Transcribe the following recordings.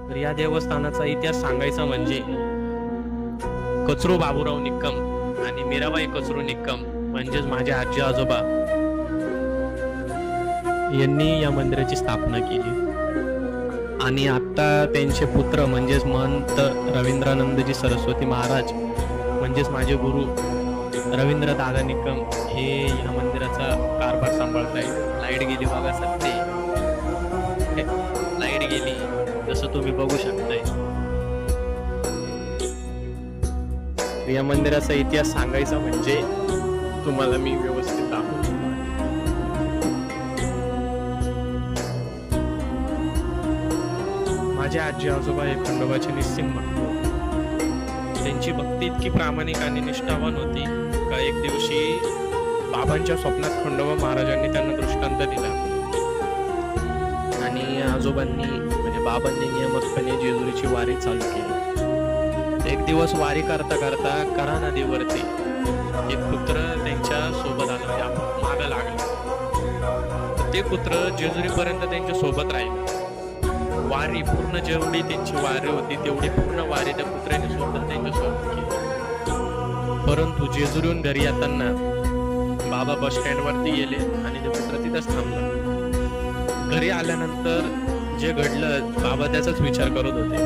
तर या देवस्थानाचा इतिहास सांगायचा म्हणजे कचरू बाबूराव निक्कम आणि मीराबाई कचरू निक्कम म्हणजेच माझे आजी आजोबा यांनी या मंदिराची स्थापना केली. आणि आता त्यांचे पुत्र म्हणजेच महंत रवींद्रानंदजी सरस्वती महाराज म्हणजेच माझे गुरु रवींद्र दादा निकम हे या मंदिराचा कारभार सांभाळत आहेत. लाईट गेली बघा सत्ते, लाईट गेली जसं तुम्ही बघू शकताय. या मंदिराचा इतिहास सांगायचा म्हणजे तुम्हाला मी व्यवस्थित दाखवतो. माझे आजी आजोबा हे खंडोबाचे निस्सिम भक्त. त्यांची भक्ती इतकी प्रामाणिक आणि निष्ठावान होती का एक दिवशी बाबांच्या स्वप्नात खंडोबा महाराजांनी त्यांना दृष्टांत दिला आणि आजोबांनी म्हणजे बाबांनी नियमितपणे जेजुरीची वारी चालू केली. एक दिवस वारी करता करता करा नदीवरती एक पुत्र त्यांच्या सोबत आला, म्हणजे मागं लागला. ते पुत्र जेजुरीपर्यंत त्यांच्या सोबत राहिले. वारी पूर्ण जेवढी त्यांची वारी होती तेवढी पूर्ण वारी त्या पुत्राने सोबत त्यांच्यासोबत केली. परंतु जेजुरीहून घरी येताना बाबा बस स्टँड वरती गेले आणि ते पुत्र तिथंच थांबलं. घरी आल्यानंतर जे घडलं बाबा त्याचाच विचार करत होते.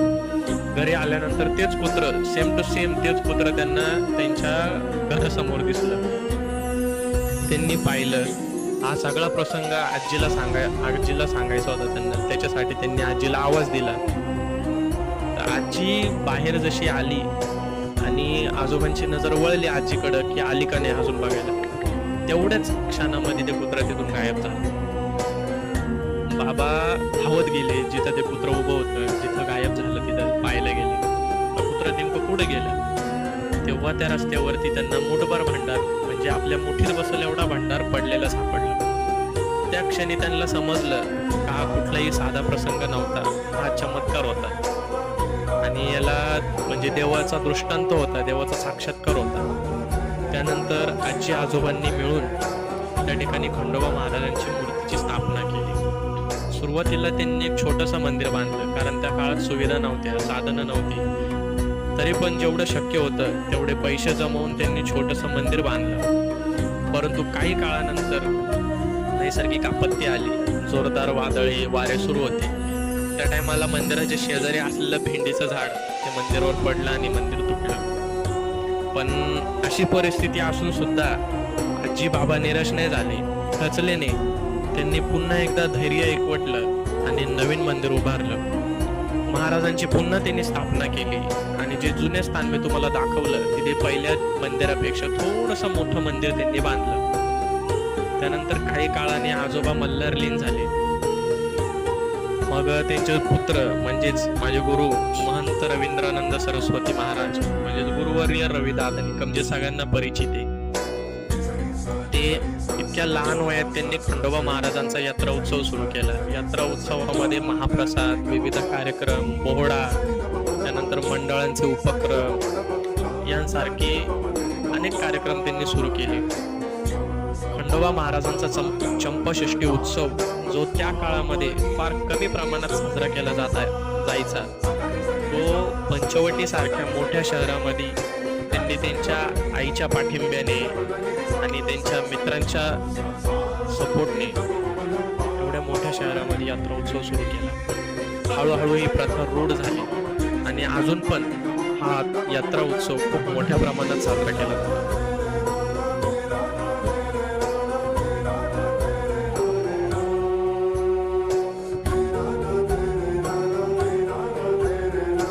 घरी आल्यानंतर तेच पुत्र सेम टू सेम तेच पुत्र त्यांना त्यांच्या घरासमोर दिसलं. त्यांनी पाहिलं. हा सगळा प्रसंग आजीला सांगायचा होता त्यांना. त्याच्यासाठी त्यांनी आजीला आवाज दिला. तर आजी बाहेर जशी आली आणि आजोबांची नजर वळली आजीकडं की आली का नाही अजून बघायला, तेवढ्याच क्षणामध्ये ते पुत्र तिथून गायब झालं. बाबा धावत गेले जिथं ते पुत्र उभं होतं, जिथं गायब झालं तिथं पाहायला गेले. पुत्र नेमकं पुढे गेलं तेव्हा त्या रस्त्यावरती त्यांना मुठभर भांडार म्हणजे आपल्या मुठीत बसलं एवढा भांडार पडलेला सापडला. त्या क्षणी त्यांना समजलं का हा कुठलाही साधा प्रसंग नव्हता, हा चमत्कार होता आणि याला म्हणजे देवाचा दृष्टांत होता, देवाचा साक्षात्कार होता. त्यानंतर आजी आजोबांनी मिळून त्या ठिकाणी खंडोबा महाराजांची मूर्तीची स्थापना केली. सुरुवातीला त्यांनी एक छोटंसं मंदिर बांधलं कारण त्या काळात सुविधा नव्हत्या, साधनं नव्हती. तरी पण जेवढं शक्य होतं तेवढे पैसे जमवून त्यांनी छोटंसं मंदिर बांधलं. परंतु काही काळानंतर नैसर्गिक आपत्ती आली, जोरदार वादळे वारे सुरू होते. त्या टायमाला मंदिराच्या शेजारी असलेलं भेंडीचं झाड ते मंदिरावर पडलं आणि मंदिर तुटलं. पण अशी परिस्थिती असून सुद्धा आजी बाबा निराश नाही झाले, खचले नाही. त्यांनी पुन्हा एकदा धैर्य एकवटलं आणि नवीन मंदिर उभारलं. महाराजांची पुन्हा त्यांनी स्थापना केली आणि जे जुने स्थान मी तुम्हाला दाखवलं तिथे पहिल्या मंदिरापेक्षा थोडंसं मोठं मंदिर त्यांनी बांधलं. त्यानंतर काही काळाने आजोबा मल्हारलीन झाले. मग त्यांचे पुत्र म्हणजेच माझे गुरु महंत रवींद्रानंद सरस्वती महाराज म्हणजेच गुरुवर्य रविदादा निकम जे सगळ्यांना परिचित आहे, ते इतक्या लहान वयात त्यांनी खंडोबा महाराजांचा यात्रा उत्सव सुरू केला. यात्रा उत्सवामध्ये महाप्रसाद, विविध कार्यक्रम, बोहडा, त्यानंतर मंडळांचे उपक्रम यांसारखे अनेक कार्यक्रम त्यांनी सुरू केले. खंडोबा महाराजांचा चंपाषष्ठी उत्सव जो त्या काळामध्ये फार कमी प्रमाणात साजरा केला जायचा, तो पंचवटी सारख्या मोठ्या शहरामध्ये त्यांनी त्यांच्या आईच्या पाठिंब्याने आणि त्यांच्या मित्रांच्या सपोर्टने एवढ्या मोठ्या शहरामध्ये यात्रा उत्सव सुरू केला. हळूहळू ही प्रथा रूढ झाली आणि अजून पण हा यात्रा उत्सव खूप मोठ्या प्रमाणात साजरा केला जातो.